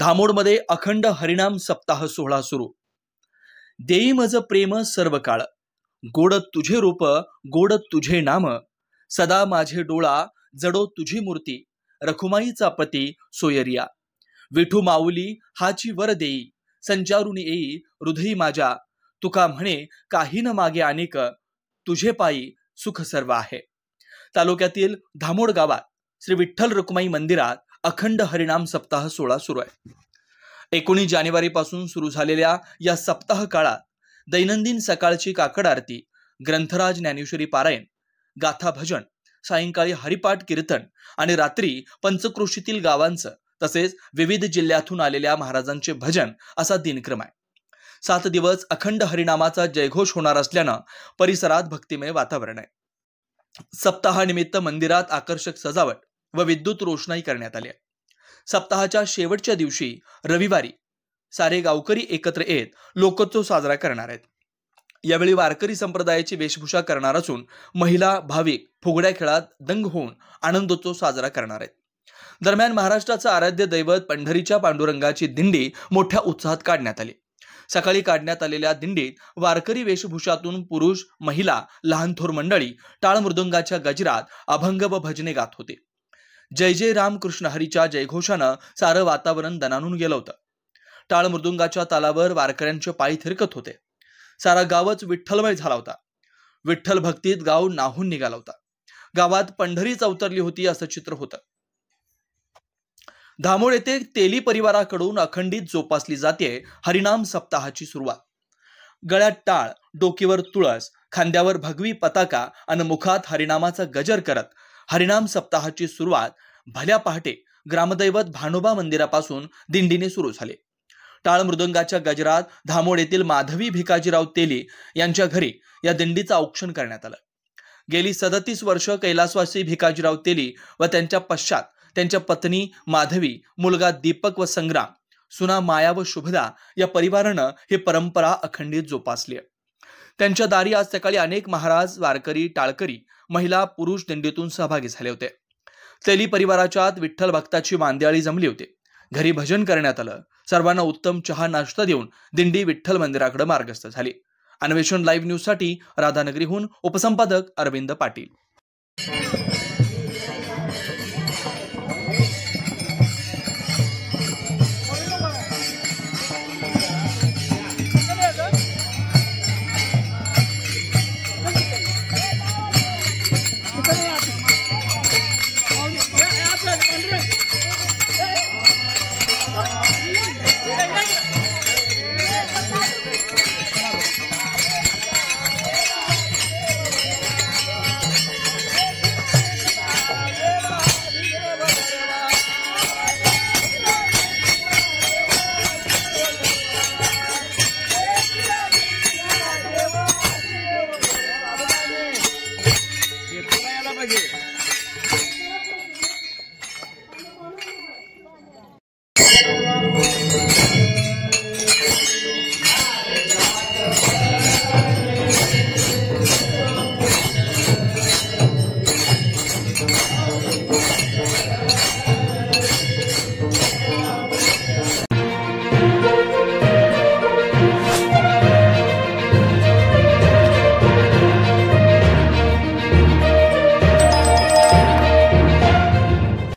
धामोडमध्ये अखंड हरिनाम सप्ताह सोहळा सुरू। देई मज प्रेम सर्व काळ, गोड तुझे रूप, गोड तुझे नाम, सदा माझे डोळा जडो तुझी मूर्ती, रखुमाईचा पती सोयरिया। विठू माऊली हाची वर देई, संचारून येई हृदयी माझ्या, तुका म्हणे काही न मागे अनेक, तुझे पायी सुख सर्व आहे। तालुक्यातील धामोड गावात श्री विठ्ठल रखुमाई मंदिरात अखंड हरिनाम सप्ताह सोहळा सुरू आहे। 19 जानेवारी पासून सुरू झालेल्या या सप्ताह काळात दैनंदिन सकाळची काकड आरती, ग्रंथराज ज्ञानेश्वरी पारायण, गाथा भजन, सायंकाळी हरिपाठ कीर्तन आणि रात्री पंचक्रोशीतील गावांचं तसेच विविध जिल्ह्यातून आलेल्या महाराजांचे भजन असा दिनक्रम आहे। 7 दिवस अखंड हरिनामाचा जयघोष होणार असल्यानं परिसरात भक्तिमय वातावरण आहे। सप्ताहानिमित्त मंदिरात आकर्षक सजावट व विद्युत रोषणाई करण्यात आली आहे। सप्ताहाच्या शेवटच्या दिवशी रविवारी सारे गावकरी एकत्र येत लोकोत्सव साजरा करणार आहेत। यावेळी वारकरी संप्रदायाची वेशभूषा करणार असून महिला भाविक फुगड्या खेळात दंग होऊन आनंदोत्सव साजरा करणार आहेत। दरम्यान महाराष्ट्राचं आराध्य दैवत पंढरीच्या पांडुरंगाची दिंडी मोठ्या उत्साहात काढण्यात आली। सकाळी काढण्यात आलेल्या दिंडीत वारकरी वेशभूषातून पुरुष, महिला, लहान थोर मंडळी टाळ मृदुंगाच्या गजरात अभंग व भजने गात होते। जय जय राम कृष्ण हरीच्या जयघोषानं सारं वातावरण दणानून गेलं होतं। टाळ मृदुंगाच्या तालावर वारकऱ्यांचे पाय थिरकत होते। सारा गावच विठ्ठलमय झाला होता। विठ्ठल भक्तीत गाव नाहून निघाला होता। गावात पंढरीच अवतरली होती असं चित्र होतं। धामोड येथे तेली परिवाराकडून अखंडित जोपासली जाते हरिनाम सप्ताहाची सुरुवात। गळ्यात टाळ, डोकीवर तुळस, खांद्यावर भगवी पताका आणि मुखात हरिनामाचा गजर करत हरिनाम सप्ताहाची सुरुवात भल्या पहाटे ग्रामदैवत भानोबा मंदिरापासून दिंडीने सुरू झाली। टाळ मृदंगाच्या गजरात धामोड येथील माधवी भिकाजीराव तेली यांच्या घरी या दिंडीचं औक्षण करण्यात आलं। गेली 37 वर्ष कैलासवासी भिकाजीराव तेली व त्यांच्या पश्चात त्यांच्या पत्नी माधवी, मुलगा दीपक व संग्राम, सुना माया व शुभदा या परिवारानं ही परंपरा अखंडित जोपासली आहे। त्यांच्या दारी आज सकाळी अनेक महाराज, वारकरी, टाळकरी, महिला, पुरुष दिंडीतून सहभागी झाले होते। तेली परिवाराच्या विठ्ठल भक्ताची मांदियाळी जमली होती। घरी भजन करण्यात आलं। सर्वांना उत्तम चहा नाश्ता देऊन दिंडी विठ्ठल मंदिराकडे मार्गस्थ झाली। अन्वेषण लाईव्ह न्यूज साठी राधानगरीहून उपसंपादक अरविंद पाटील।